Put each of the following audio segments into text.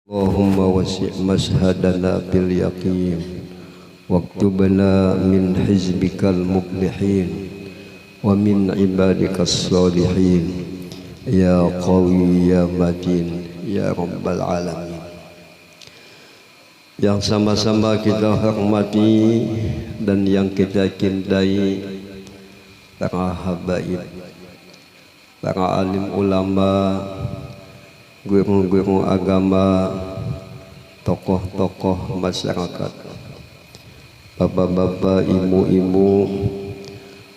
Allahumma wasi' mashhadana bil yaqin waktubna min hizbikal muflihin wa min ibadikas salihin ya qawi ya matin ya rabbal alamin. Yang sama-sama kita hormati dan yang kita cintai para habaib, para alim ulama, guru-guru agama, tokoh-tokoh masyarakat, bapak-bapak, ibu-ibu,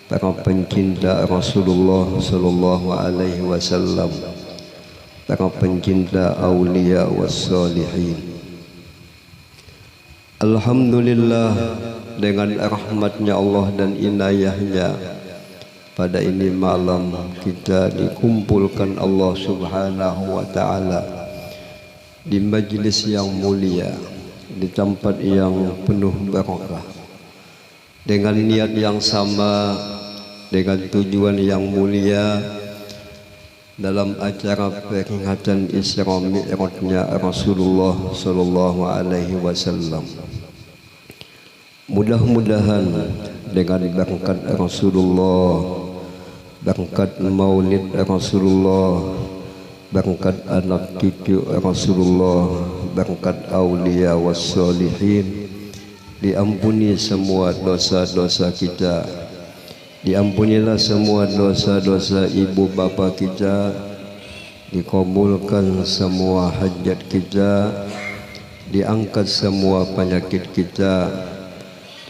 para pencinta Rasulullah sallallahu alaihi wasallam, para pencinta aulia wassalihin. Alhamdulillah, dengan rahmatnya Allah dan inayahnya, pada ini malam kita dikumpulkan Allah subhanahu wa ta'ala di majlis yang mulia, di tempat yang penuh barakah, dengan niat yang sama, dengan tujuan yang mulia, dalam acara peringatan Isra Mi'rajnya Rasulullah sallallahu alaihi wasallam. Mudah-mudahan dengan berkat Rasulullah, berkat maulid Rasulullah, berkat anak cucu Rasulullah, berkat aulia wassalihin, diampuni semua dosa-dosa kita, diampunilah semua dosa-dosa ibu bapa kita, dikabulkan semua hajat kita, diangkat semua penyakit kita,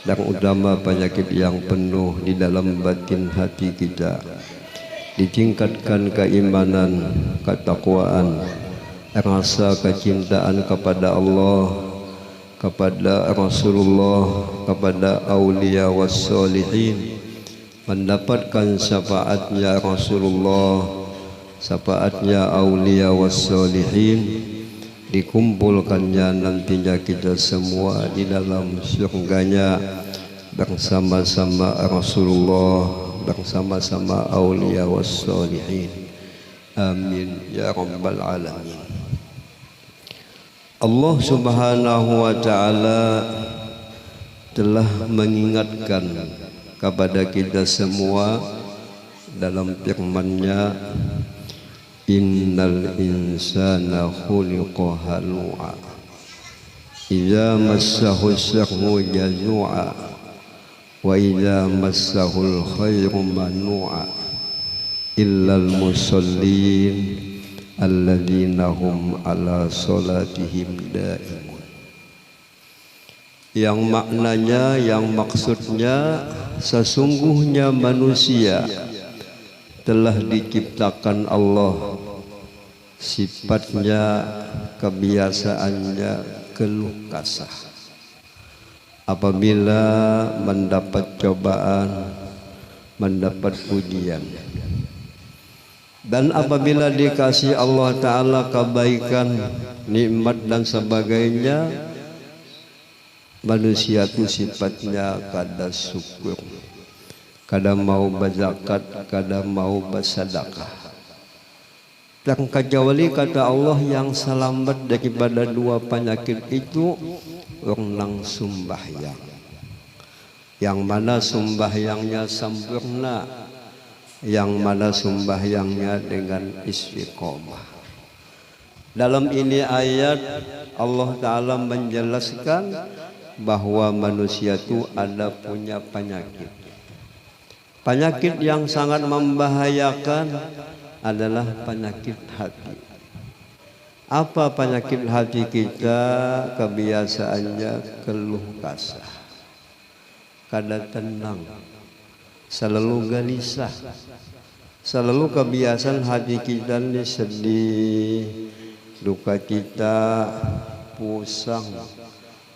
dan utama penyakit yang penuh di dalam batin hati kita, ditingkatkan keimanan, ketakwaan, rasa kecintaan kepada Allah, kepada Rasulullah, kepada aulia wassalihin, mendapatkan syafaatnya Rasulullah, syafaatnya aulia wassalihin, dikumpulkannya nantinya kita semua di dalam surganya bersama-sama Rasulullah, bersama-sama aulia wassalihin. Amin ya rabbal alamin. Allah subhanahu wa ta'ala telah mengingatkan kepada kita semua dalam firman-Nya, innal insana khuliqa halu'a idza massahu syarru jazu'a wa idza massahul khairu manu'a illal musallin alladzina hum ala salatihim daimun. Yang maknanya, yang maksudnya, sesungguhnya manusia telah diciptakan Allah, sifatnya, kebiasaannya keluh kesah. Apabila mendapat cobaan, mendapat ujian, dan apabila dikasih Allah Ta'ala kebaikan, nikmat dan sebagainya, manusia itu sifatnya kada syukur, kada mau berzakat, kada mau bersedekah. Dan kecuali kata Allah yang selamat daripada dua penyakit itu orang sembahyang, yang mana sembahyangnya sempurna, yang mana sembahyangnya dengan istiqomah. Dalam ini ayat Allah Ta'ala menjelaskan bahwa manusia itu ada punya penyakit. Penyakit yang sangat membahayakan adalah penyakit hati. Apa penyakit hati kita? Kebiasaannya keluh kesah, kada tenang, selalu gelisah, selalu kebiasaan hati kita ini sedih, duka cita, pusang,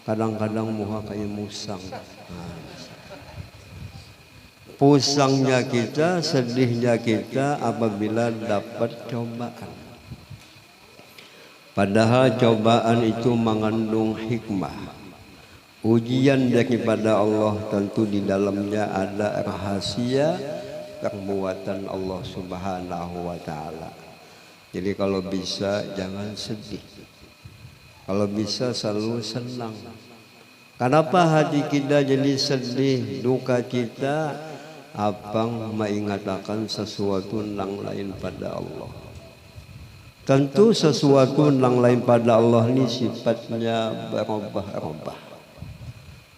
kadang-kadang muka kayak musang. Pusangnya kita, sedihnya kita apabila dapat cobaan. Padahal cobaan itu mengandung hikmah, ujian daripada Allah. Tentu di dalamnya ada rahasia perbuatan Allah subhanahu wa ta'ala. Jadi kalau bisa jangan sedih, Kalau bisa selalu senang. Kenapa hati kita jadi sedih, duka cita? Abang mengingatkan sesuatu yang lain pada Allah. Tentu sesuatu yang lain pada Allah ini sifatnya berubah-ubah.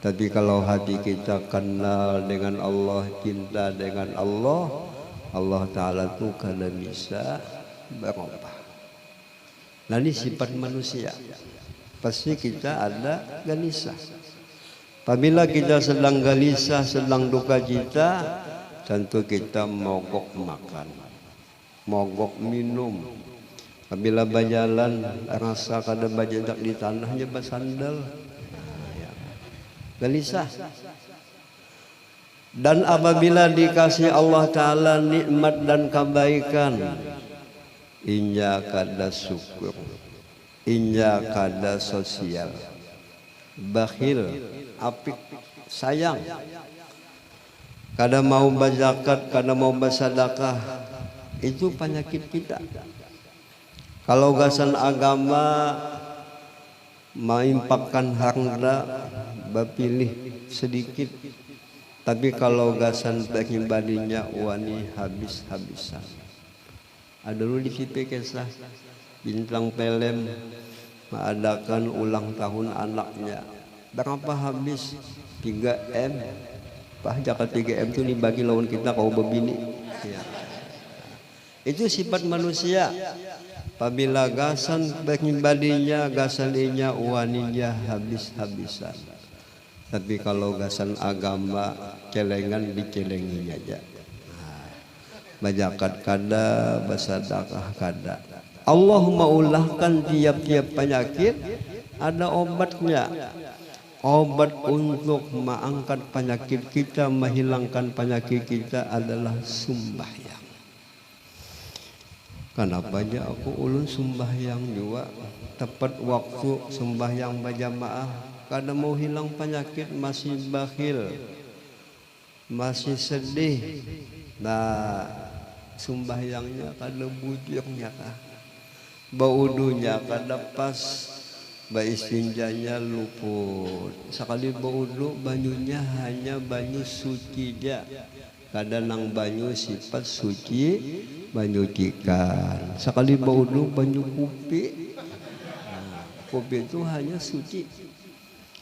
Tapi kalau hati kita kenal dengan Allah, cinta dengan Allah, Allah Ta'ala itu kada bisa berubah. Nah ini sifat manusia. Pasti kita ada gelisah. Apabila kita sedang gelisah, sedang duka cita, tentu kita mogok makan, mogok minum. Apabila berjalan, rasa kada berjadak di tanahnya bersandal, gelisah. Dan apabila dikasih Allah Ta'ala nikmat dan kebaikan, inya kada syukur, inya kada sosial, bakhil, apik, sayang, kada mau berzakat, kada mau bersedekah. Itu penyakit kita. Kalau gasan agama mengimpakkan harta, berpilih sedikit. Tapi kalau gasan pribadinya wani habis-habisan. Ada dulu di situ kisah bintang film mengadakan ulang tahun anaknya. Berapa habis? 3M. Pak jakat 3M itu dibagi lawan kita kau berbini. Ya. Itu sifat manusia. Apabila gasan pribadinya, gasaninya, waninya habis-habisan. Tapi kalau gasan agama, celengan dicelengi aja. Bajakat kada, bersedekah kada. Allah maulahkan tiap-tiap penyakit ada obatnya. Obat untuk mengangkat penyakit kita, menghilangkan penyakit kita adalah sembahyang. Kenapa aja aku ulun sembahyang juga tepat waktu sembahyang berjamaah. Kada mau hilang penyakit, masih bakhil, masih sedih. Nah, sembahyangnya kada bujurnya kah? Baudunya kada pas, baistinjanya luput. Sekali baudu banyunya hanya banyu suci aja. Kada nang banyu sifat suci, banyu ikan. Sekali baudu banyu kopi. Nah, kopi itu hanya suci.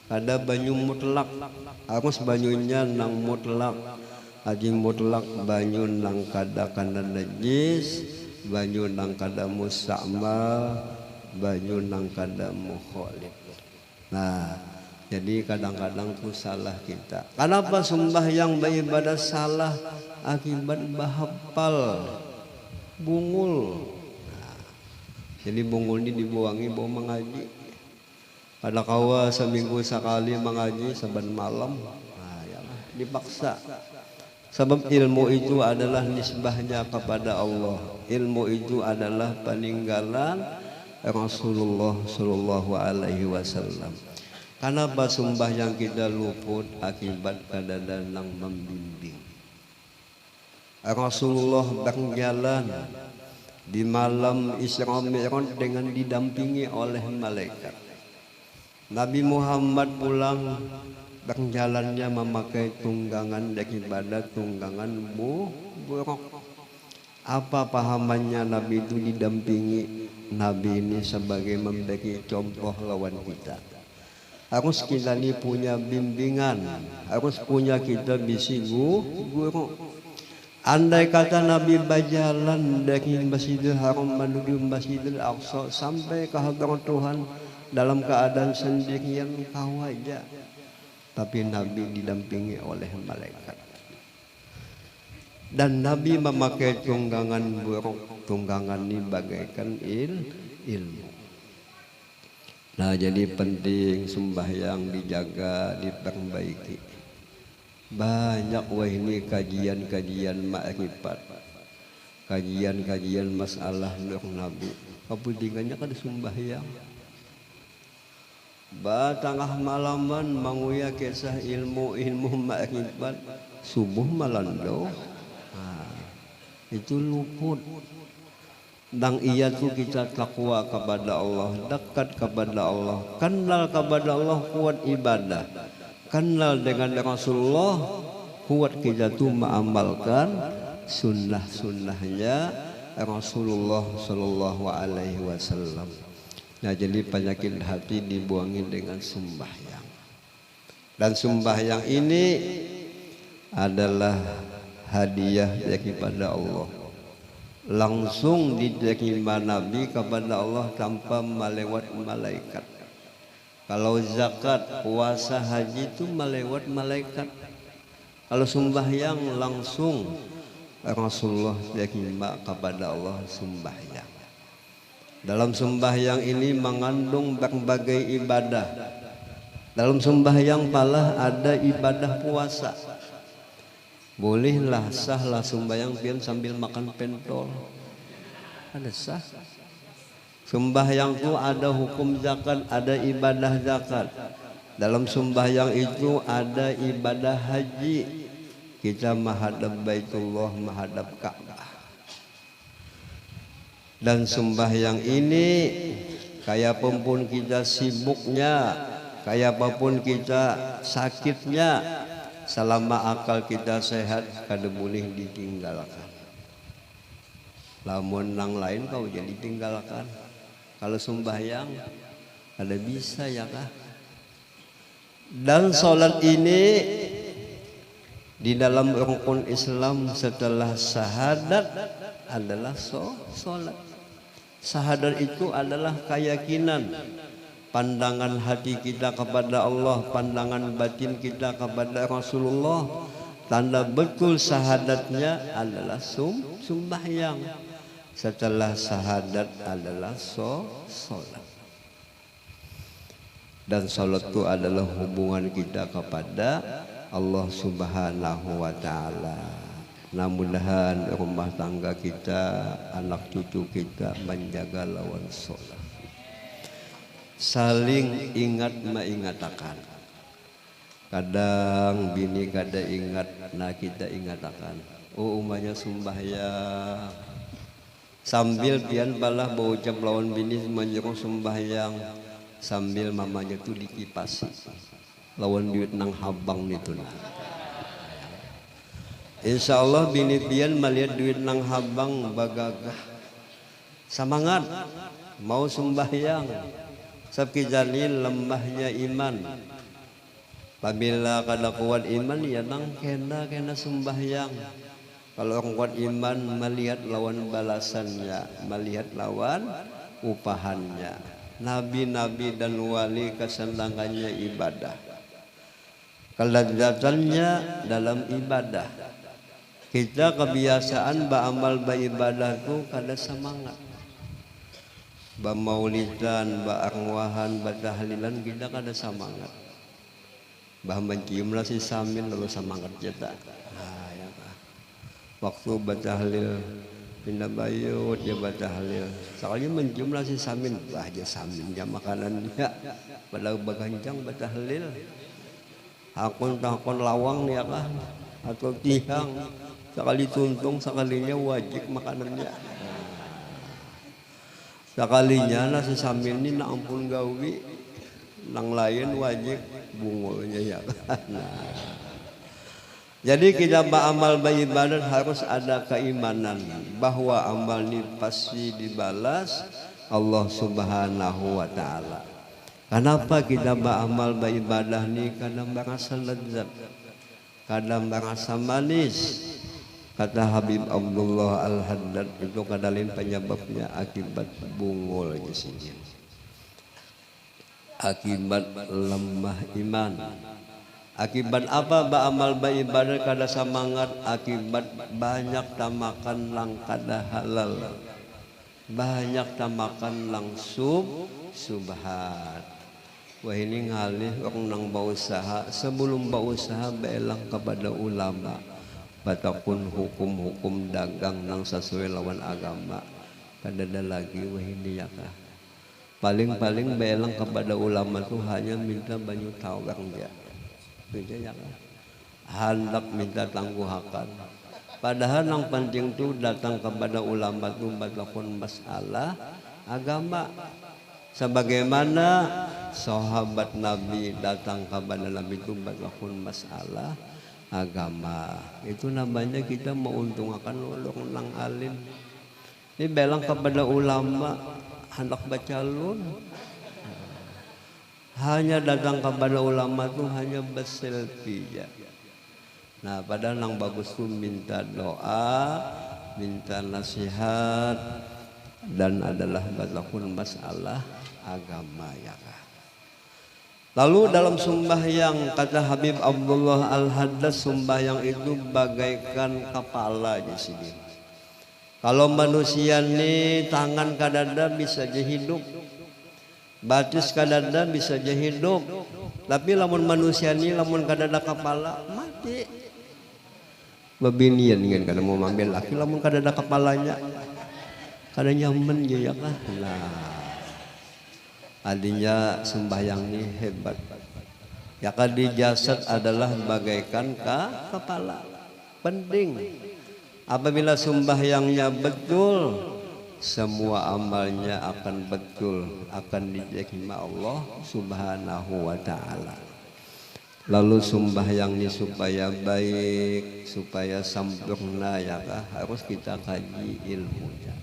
Kada banyu mutlak. Harus banyunya nang mutlak. Haji mutlak banyu nang kada kana najis, banyu nang kada mustakmal, banyu nang kada mukhalif. Nah, jadi kadang-kadang itu salah kita. Kenapa sembahyang beribadah salah? Akibat bahapal, bungul. Nah, jadi bungul ini dibuangi bawa mengaji. Pada kawa seminggu sekali mengaji saban malam. Nah, yalah, dipaksa. Sebab ilmu itu adalah nisbahnya kepada Allah. Ilmu itu adalah peninggalan Rasulullah Sallallahu Alaihi Wasallam. Kenapa sembahyang kita luput? Akibat kada danang membimbing. Rasulullah berjalan di malam Isra Mi'raj dengan didampingi oleh malaikat. Nabi Muhammad pulang berjalannya memakai tunggangan daripada tunggangan buruk. Apa pahamannya Nabi itu didampingi? Nabi ini sebagai memberi contoh lawan kita. Harus kita ini punya bimbingan, harus punya kita bisi guru. Andai kata Nabi berjalan dari Masjidil Haram menuju Masjidil Aqsa sampai ke hadirat Tuhan dalam keadaan sendirian kau aja. Tapi Nabi didampingi oleh malaikat. Dan Nabi memakai tunggangan buruk. Tunggangan ini bagaikan ilmu. Nah, jadi penting sembahyang dijaga, diperbaiki. Banyak wah ini kajian-kajian makrifat, kajian-kajian masalah nur Nabi. Kepentingannya kan sembahyang. Tengah malaman manguya kisah ilmu makrifat, subuh malando. Nah, itu luput. Dan iya tu kita takwa kepada Allah, dekat kepada Allah, kenal kepada Allah, kuat ibadah, kenal dengan Rasulullah, kuat kita tu mengamalkan sunnah-sunnahnya Rasulullah Sallallahu Alaihi Wasallam. Nah, jadi penyakit hati dibuangin dengan sembahyang. Dan sembahyang ini adalah hadiah daripada Allah. Langsung diterima Nabi kepada Allah tanpa melewat malaikat. Kalau zakat, puasa, haji itu melewat malaikat. Kalau sembahyang langsung Rasulullah diterima kepada Allah sembahyang. Dalam sembahyang ini mengandung berbagai ibadah. Dalam sembahyang pala ada ibadah puasa. Bolehlah sahlah sembahyang pian sambil makan pentol. Ada sah. Sembahyang itu ada hukum zakat, ada ibadah zakat. Dalam sembahyang itu ada ibadah haji. Kita menghadap Baitullah, menghadap Ka'bah. Dan sembahyang ini kayak apapun kita sibuknya, kayak apapun kita sakitnya, selama akal kita sehat kada boleh ditinggalkan. Lamun nang lain kau jadi tinggalkan. Kalau sembahyang ada bisa ya kah? Dan sholat ini di dalam rukun Islam setelah syahadat adalah sholat. Syahadat itu adalah keyakinan, pandangan hati kita kepada Allah, pandangan batin kita kepada Rasulullah. Tanda betul syahadatnya adalah sembahyang. Setelah syahadat adalah sholat. Dan sholat itu adalah hubungan kita kepada Allah Subhanahu wa Ta'ala. Nah, mudah-mudahan rumah tangga kita, anak cucu kita menjaga lawan sholat. Saling ingat mengatakan. Kadang bini kada ingat, nah kita ingatakan. Oh, umanya sembahyang. Sambil pian balah berucap lawan bini menyuruh sembahyang, sambil mamanya tu dikipasi lawan duit nang habang itu. Insya Allah bini pian melihat duit nang habang bagagah semangat mau sembahyang. Sabkijani lemahnya iman. Apabila kada kuat iman ya nang kena sembahyang. Kalau orang kuat iman melihat lawan balasannya, melihat lawan upahannya. Nabi-nabi dan wali kesenangannya ibadah, keladatannya dalam ibadah. Kita kebiasaan beramal beribadah itu kada semangat. Bamaulidan, baangwahan, batahlilan kita kada semangat. Bah menciumlah si samin lalu semangat kita. Waktu batahlil pindah bayut dia batahlil. Sekali menjumlah si samin, aja saminnya makanannya. Padahal bagancang batahlil. Hakun lawang ya kah? Atau tihang. Sekali tuntung sekalinya wajib makanannya. Sekalinya nasi samin ini nak ampun gawi, nang lain wajib bungulnya ya kan. Jadi kita beramal beribadah harus ada keimanan bahwa amal ini pasti dibalas Allah Subhanahu wa Ta'ala. Kenapa kita beramal beribadah ini? Karena merasa lezat, kadang merasa manis. Kata Habib Abdullah Al-Haddad itu kadalin penyebabnya akibat bungul di sini. Akibat lemah iman. Akibat apa beramal beribadah kada semangat? Akibat banyak tamakan lang kada halal, banyak tamakan lang subhat. Wah ini ngalih orang nang berusaha, sebelum berusaha belang kepada ulama, batakun hukum-hukum dagang nang sesuai lawan agama. Kada ada lagi wah ini ya kah. Paling-paling belang kepada ulama tu hanya minta banyu tawar dia. Yang hendak minta tangguhakan. Padahal yang penting itu datang kepada ulama itu berlakon masalah agama. Sebagaimana sahabat Nabi datang kepada Nabi itu berlakon masalah agama. Itu namanya kita menguntungkan orang alim. Ini bilang kepada ulama hendak bercalon. Hanya datang kepada ulama itu hanya berselfie ya. Nah, padahal yang bagus itu minta doa, minta nasihat, dan adalah berlaku masalah agama ya. Lalu dalam sembahyang kata Habib Abdullah Al-Haddad, sembahyang itu bagaikan kepala di sini. Kalau manusia ini tangan kadada bisa aja hidup, batis kadada bisa aja hidup, tapi lamun manusia ini lamun kadada kepala mati. Babinian kan kada mau ambil laki lamun kada ada kepalanya kada nyaman ya kan. Nah, adinya sembahyang ini hebat ya kan. Di jasad adalah bagaikan kepala penting. Apabila sembahyangnya betul, semua amalnya akan betul, akan diterima Allah Subhanahu wa ta'ala. Lalu sembahyang ini supaya baik, supaya sempurna ya kah, harus kita kaji ilmunya.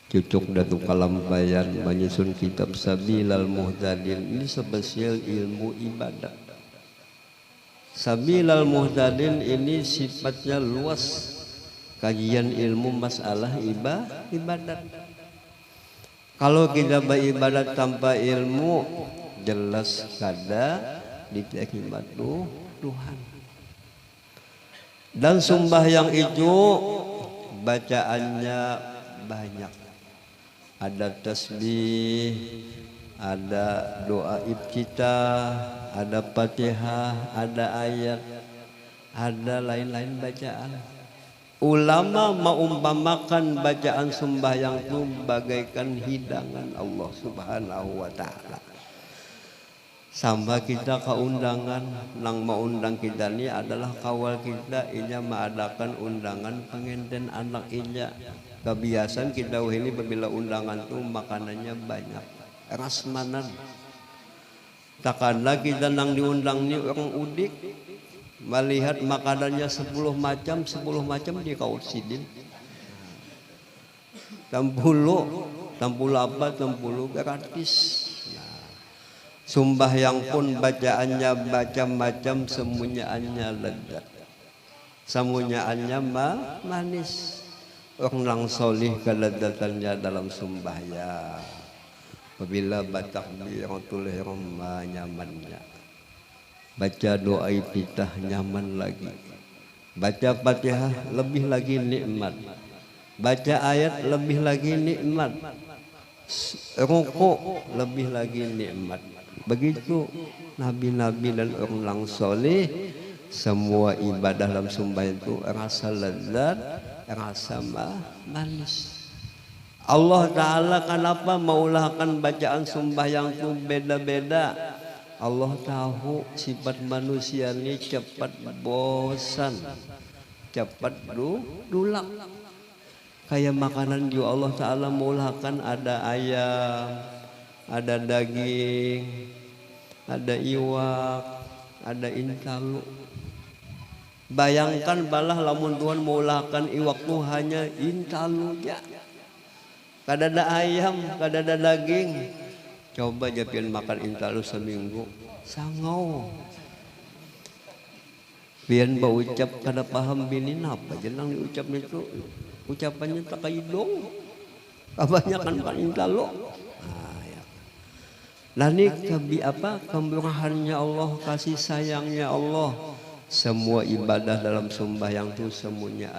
Cucuk datu kalampayan menyusun kitab Sabilal Muhtadin, ini spesial ilmu ibadah. Sabilal Muhtadin ini sifatnya luas, kajian ilmu masalah ibadat. Kalau kita beribadat tanpa ilmu, jelas kada diterima Tuhan. Dan sembahyang itu bacaannya banyak. Ada tasbih, ada doa ibtitah, ada Fatihah, ada ayat, ada lain-lain bacaan. Ulama mengumpamakan bacaan sembahyang itu bagaikan hidangan Allah Subhanahu wa ta'ala. Sampai kita ke undangan, nang mau undang kita ini adalah kawal kita, inya mengadakan undangan pengantin anak inya. Kebiasaan kita ini bila undangan tuh makanannya banyak, rasmanan. Takkanlah kita nang diundang ini orang udik, melihat makanannya 10 macam di kaut sidin. Tampulu apa, tampulu gratis. Sembahyang pun bacaannya macam-macam, semunyaannya lezat, semunyaannya manis. Orang solih kelezatannya dalam sembahyang. Apabila batakbiratul ihram nyamannya, baca doa ibtitah nyaman lagi, baca Fatihah lebih lagi nikmat, baca ayat lebih lagi nikmat, rukuk lebih lagi nikmat. Begitu nabi-nabi dan orang soleh, semua ibadah dalam sembahyang itu rasa lezat, rasa manis. Allah Ta'ala kenapa maulahkan bacaan sembahyang itu beda-beda? Allah tahu sifat manusia ini cepat bosan, cepat dulak. Kayak makanan juga Allah Ta'ala maulahkan, ada ayam, ada daging, ada iwak, ada intalu. Bayangkan balah lamun Tuhan maulahkan iwak itu hanya intalunya. Kada ada ayam, kada ada daging. Coba japian makan intalu seminggu, sangau. Pian berucap kada paham binin apa jenang diucapnya itu. Ucapannya tak kaidong. Kebanyakan makan intalu. Nah ini kemurahannya Allah, kasih sayangnya Allah. Semua ibadah dalam sembahyang itu semuanya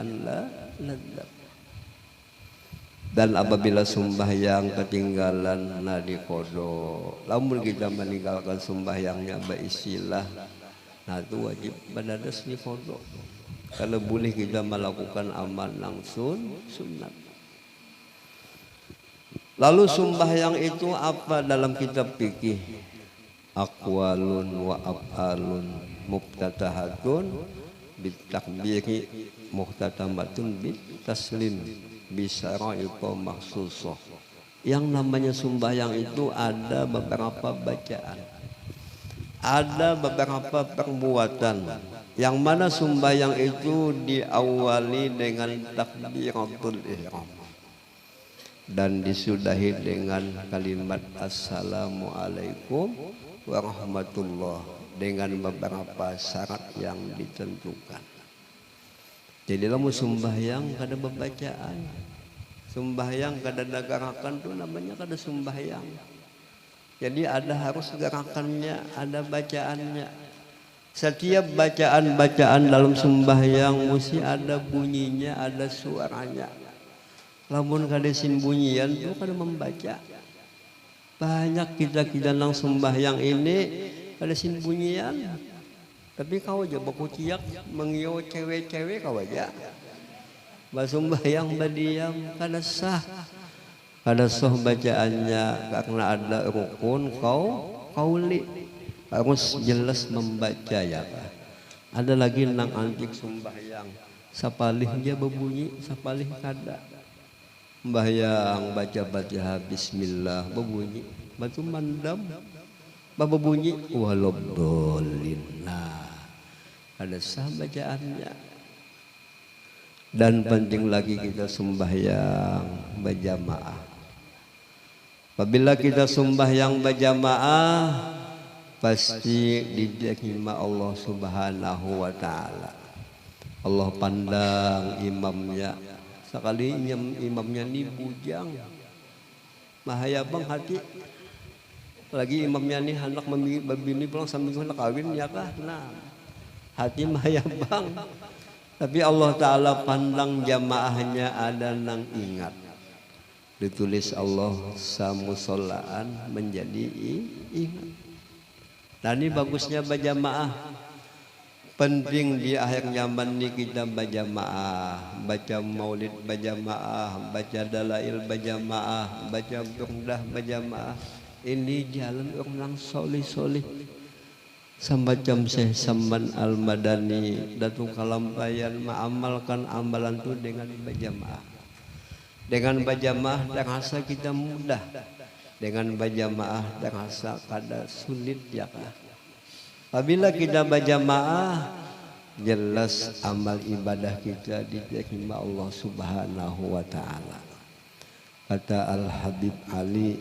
lezat. Dan apabila sembahyang ketinggalan nadi kodo, lamun kita meninggalkan sembahyangnya beristilah, nah itu wajib badadas di kodo. Kalau boleh kita melakukan amal langsung sunat. Lalu sembahyang itu apa dalam kitab fikih? Aqwalun wa af'alun muftatahatun bitakbiri muhtatamatun bit taslim bisara'iqa makhsusah. Yang namanya sembahyang itu ada beberapa bacaan, ada beberapa perbuatan, yang mana sembahyang itu diawali dengan takbiratul ihram dan disudahi dengan kalimat assalamualaikum warahmatullah dengan beberapa syarat yang ditentukan. Jadi lamun sembahyang kada bebacaan, sembahyang kada ada gerakan tuh namanya kada sembahyang. Jadi ada harus gerakannya, ada bacaannya. Setiap bacaan-bacaan dalam sembahyang mesti ada bunyinya, ada suaranya. Lamun kada sin bunyian tuh kada membaca. Banyak kita nang sembahyang ini kada sin bunyian. Tapi kau aja baku ciak mengiyo cewek-cewek kau aja. Basumbayang badiam kada sah. Kada sah bacaannya karena ada rukun kauli. Harus jelas membaca ya. Ada lagi nang antik sembahyang. Sapalihnya berbunyi, sapalih kada. Sembahyang baca bismillah berbunyi. Batu mandam berbunyi walobdolin. Nah, ada sah bacaannya. Dan penting lagi kita sembahyang berjamaah. Apabila kita sembahyang berjamaah, pasti diterima Allah Subhanahu wa taala. Allah pandang imamnya. Sekali imamnya ni bujang. Mahaya bang hati. Lagi imamnya ni hendak membini pulang sambil hendak kawin ya kah? Nah, hati mahaya bang. Tapi Allah Ta'ala pandang jamaahnya ada nang ingat. Ditulis Allah samusolaan menjadi ingat. Nah ini bagusnya berjamaah. Penting di akhir zaman ini kita berjamaah. Baca maulid berjamaah. Baca dalail berjamaah. Baca burdah berjamaah. Ini jalan orang solih-solih. Semacam Syekh Saman Al-Madani Datuk Kalampayan mengamalkan amalan itu dengan berjamaah. Dengan berjamaah terasa kita mudah. Dengan berjamaah terasa kada sulit ya kah. Apabila kita berjamaah jelas amal ibadah kita diterima Allah Subhanahu wa taala. Kata Al-Habib Ali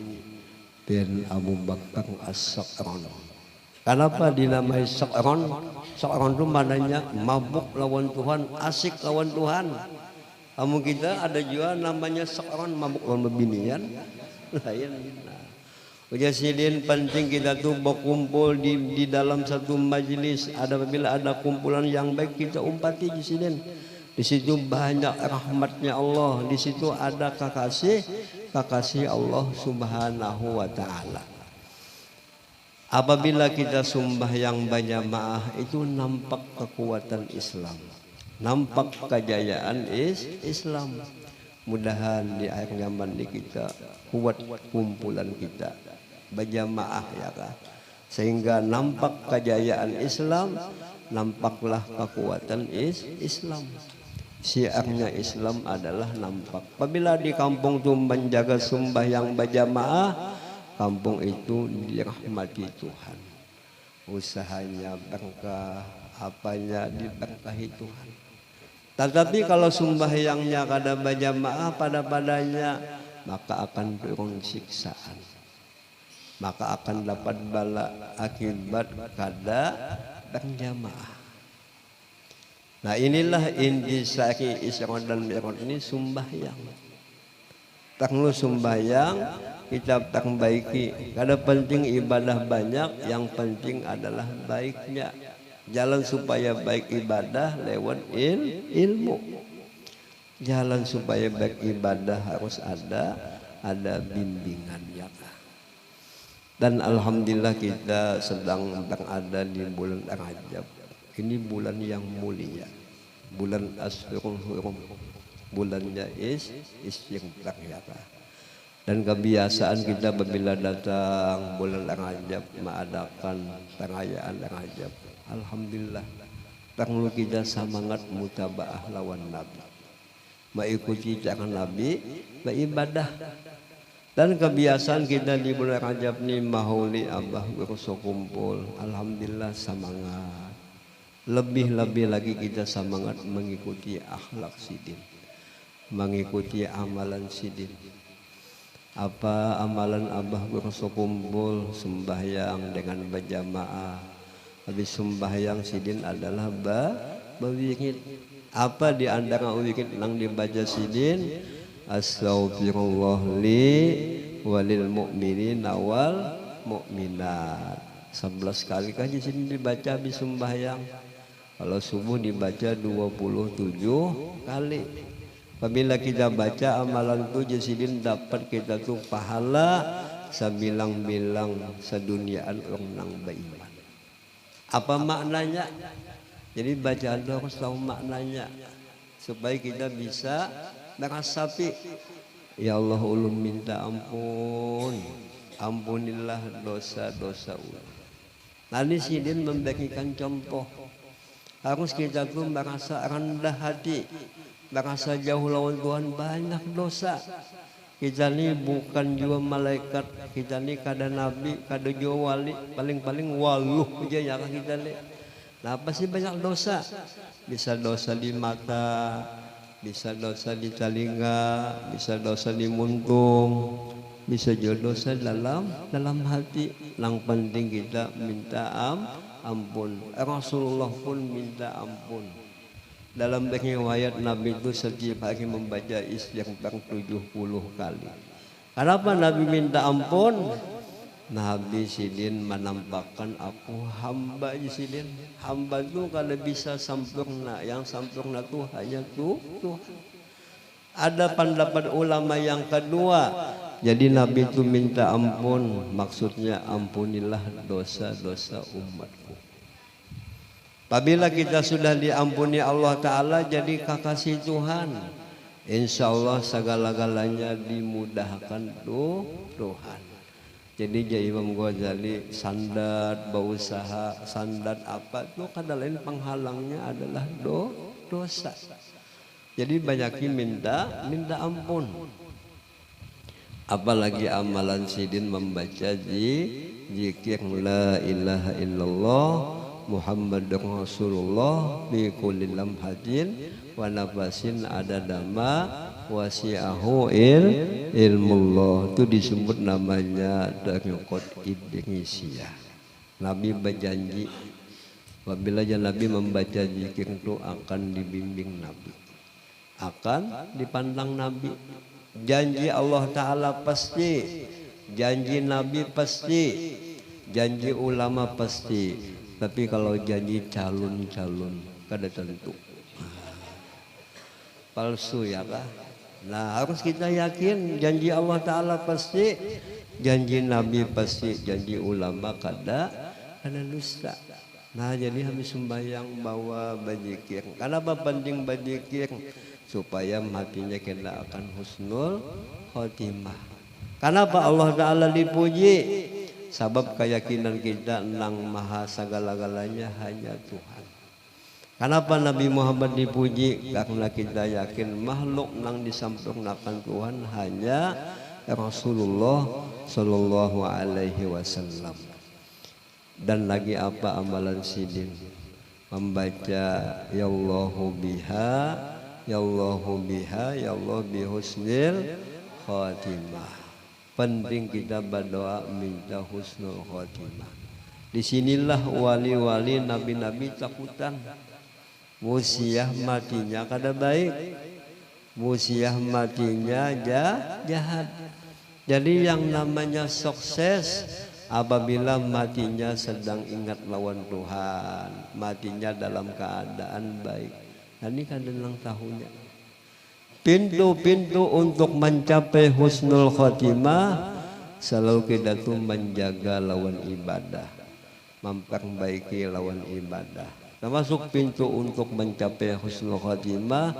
bin Abu Bakar As-Sakran. Kenapa dinamai sakron? Sakron itu maknanya mabuk lawan Tuhan, asik lawan Tuhan. Kamu kita ada juga namanya sakron, mabuk lawan bebinian. Lain. Ujasilin penting kita tuh berkumpul di dalam satu majelis. Apabila ada kumpulan yang baik kita umpati jisilin. Di situ banyak rahmatnya Allah. Di situ ada kekasih Allah Subhanahu wa taala. Apabila kita sembahyang berjamaah itu nampak kekuatan Islam, nampak kejayaan Islam. Mudahan di akhir zaman ini kita kuat kumpulan kita berjamaah ya kah, sehingga nampak kejayaan Islam, nampaklah kekuatan Islam. Syiarnya Islam adalah nampak. Apabila di kampung itu menjaga sembahyang berjamaah, kampung itu dirahmati Tuhan. Usahanya berkah, apanya diberkahi Tuhan. Tetapi kalau sembahyangnya kada berjamaah padanya, maka akan turun siksaan. Maka akan dapat bala akibat kada berjamaah. Nah inilah inti sari Isra dan Mi'raj ini sembahyang. Perlu sembahyang kita perbaiki. Kada penting ibadah banyak, yang penting adalah baiknya. Jalan supaya baik ibadah lewat ilmu. Jalan supaya baik ibadah harus ada bimbingan ya. Dan alhamdulillah kita sedang berada di bulan Rajab. Ini bulan yang mulia. Bulan Ashurul Hurum. Bulannya istighfar ya. Dan kebiasaan kita apabila datang bulan Rajab mengadakan perayaan Rajab. Alhamdulillah perlu kita semangat mutabaah lawan Nabi, mengikuti cara Nabi, beribadah. Dan kebiasaan kita di bulan Rajab ni mahuli abah berkumpul kumpul. Alhamdulillah semangat. Lebih-lebih lagi kita semangat mengikuti akhlak sidin, mengikuti amalan sidin. Apa amalan abah berkumpul kumpul? Sembahyang dengan berjamaah. Habis sembahyang sidin adalah berzikir. Apa di antara zikir yang dibaca sidin? Astaghfirullah li walil mu'minin wal mu'minat. 11 kali kan di sini dibaca habis sembahyang. Kalau subuh dibaca 27 kali. Apabila kita baca amalan itu jasidin dapat kita tuh pahala sebilang-bilang seduniaan orang nang beriman. Apa maknanya? Jadi bacaan itu harus tahu maknanya supaya kita bisa merasapi, ya Allah ulun minta ampun, ampunilah dosa-dosa ulun. Nanti sidin membagikan contoh. Harus kita tuh merasa rendah hati, merasa jauh lawan Tuhan, banyak dosa. Kita ni bukan juga malaikat, kita ni kada nabi, kada juga wali, paling-paling waluh aja ya kita ni. Nah, apa sih banyak dosa? Bisa dosa di mata, bisa dosa di telinga, bisa dosa di muntung, bisa juga dosa dalam hati. Yang penting kita minta ampun. Rasulullah pun minta ampun. Dalam riwayat Nabi itu setiap hari membaca istighfar 70 kali. Kenapa Nabi minta ampun? Nabi sidin menampakkan aku hamba sidin. Hamba itu kalau bisa sempurna, yang sempurna itu hanya Tuhan. Ada pendapat ulama yang kedua. Jadi Nabi itu minta ampun, maksudnya ampunilah dosa-dosa umatku. Apabila kita sudah diampuni Allah Ta'ala jadi kekasih Tuhan, insya Allah segala-galanya dimudahkan Tuhan. Jadi jadi Imam Ghazali sandat berusaha, sandat apa itu kada lain penghalangnya adalah dosa. Jadi banyakin minta ampun. Apalagi amalan sidin membaca zikir la ilaha illallah Muhammadur Rasulullah bi kulli lamhatin wa nafasin adadama wasi'ahu ilmullah. Itu disebut namanya dariqat Idrisiyah. Nabi berjanji apabila Nabi membaca zikir itu akan dibimbing Nabi, akan dipandang Nabi. Janji Allah Ta'ala pasti, janji Nabi pasti, janji ulama pasti. Tapi kalau janji calon-calon kada tentu, palsu ya kah? Nah harus kita yakin janji Allah Ta'ala pasti, janji Nabi pasti, janji ulama kada dusta. Nah jadi habis sembahyang bawa berzikir. Kenapa penting berzikir? Supaya hatinya kita akan husnul khotimah. Kenapa Allah Ta'ala dipuji? Sebab keyakinan kita nang maha segala-galanya hanya Tuhan. Kenapa Nabi Muhammad dipuji? Karena kita yakin makhluk nang disempurnakan Tuhan hanya Rasulullah Sallallahu Alaihi Wasallam. Dan lagi apa amalan sidin? Membaca ya Allahu biha, ya Allahu biha, ya Allah bihusnil khatimah. Penting kita berdoa minta husnul khatimah. Disinilah wali-wali nabi-nabi takutan. Musiah matinya kada baik, musiah matinya jahat. Jadi yang namanya sukses apabila matinya sedang ingat lawan Tuhan, matinya dalam keadaan baik. Ini kan dalam tahunnya. Pintu-pintu untuk mencapai husnul khotimah selalu kita tuh menjaga lawan ibadah, memperbaiki lawan ibadah. Termasuk pintu untuk mencapai husnul khotimah,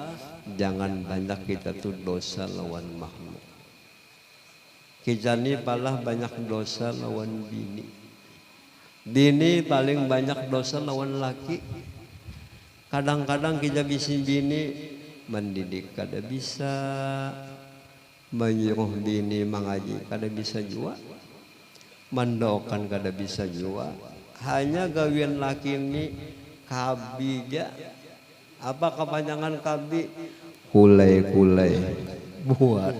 jangan banyak kita tuh dosa lawan makhluk. Kita ni palah banyak dosa lawan bini. Bini paling banyak dosa lawan laki. Kadang-kadang kita bisa bini mendidik kada bisa, menyuruh bini mengaji kada bisa juga, mendoakan kada bisa juga. Hanya gawian laki ini kabi ja. Apa kepanjangan kabi? Kulai-kulai buat.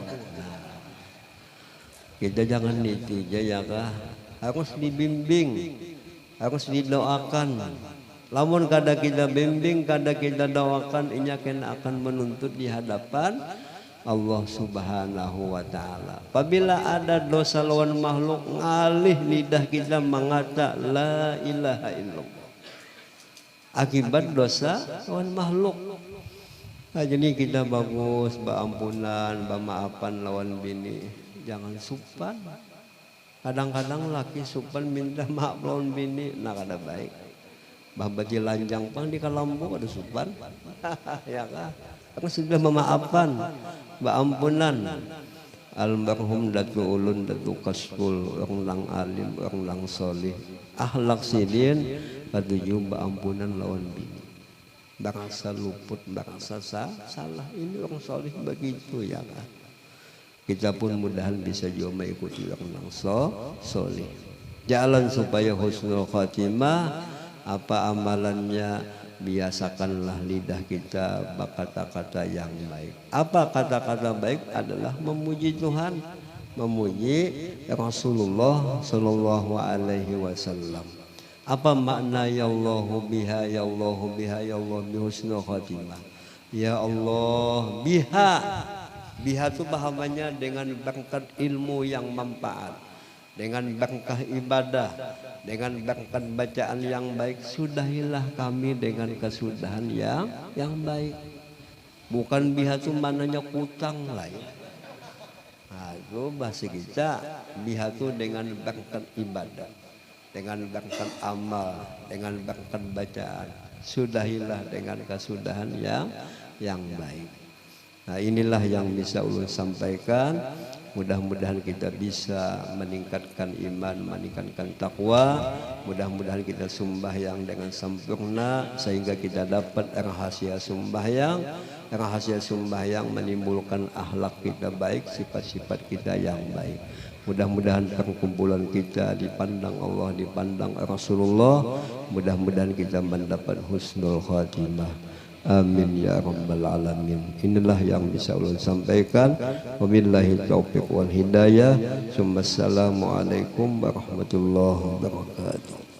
Kita jangan niti ya kah? Harus dibimbing, harus didoakan. Lamun kada kita bimbing, kada kita doakan, inya kena akan menuntut di hadapan Allah Subhanahu wa taala. Apabila ada dosa lawan makhluk, ngalih lidah kita mengata la ilaha illallah. Akibat dosa lawan makhluk. Nah, jadi kita bagus, beampunan, bemaafan lawan bini. Jangan supan. Kadang-kadang laki supan minta maaf lawan bini, nah kada baik. Babaji lanjang pang di kalambu ada supan. Ya kah? Aku sudah memaafkan, beampunan. Almarhum Datu Ulun, Datu Kasful, orang lang alim, orang lang solih. Akhlak sidin, katujuh beampunan lawan bini. Bangsa luput, bangsa salah. Ini orang solih begitu ya kah? Kita pun mudahan bisa juga mengikuti orang lang solih. Jalan supaya husnul khatimah. Apa amalannya, biasakanlah lidah kita berkata-kata yang baik. Apa kata-kata baik adalah memuji Tuhan, memuji Rasulullah Sallallahu Alaihi Wasallam. Apa makna ya Allahu biha ya Allahu biha ya Allah bi husnul khatimah? Ya Allah biha, biha itu pahamannya dengan berkat ilmu yang manfaat, dengan berkah ibadah, dengan berkat bacaan yang baik, sudahilah kami dengan kesudahan yang baik. Bukan biha itu mananya kutang lain. Nah, itu bahasa kita biha itu dengan berkat ibadah, dengan berkat amal, dengan berkat bacaan, sudahilah dengan kesudahan yang baik. Nah, inilah yang bisa ulun sampaikan. Mudah-mudahan kita bisa meningkatkan iman, meningkatkan takwa. Mudah-mudahan kita sembahyang dengan sempurna sehingga kita dapat rahasia sembahyang. Rahasia sembahyang menimbulkan akhlak kita baik, sifat-sifat kita yang baik. Mudah-mudahan perkumpulan kita dipandang Allah, dipandang Rasulullah. Mudah-mudahan kita mendapat husnul khatimah. Amin ya rabbal alamin. Inilah yang bisa ulun sampaikan. Wabillahi taufiq wal hidayah. Assalamualaikum warahmatullahi wabarakatuh.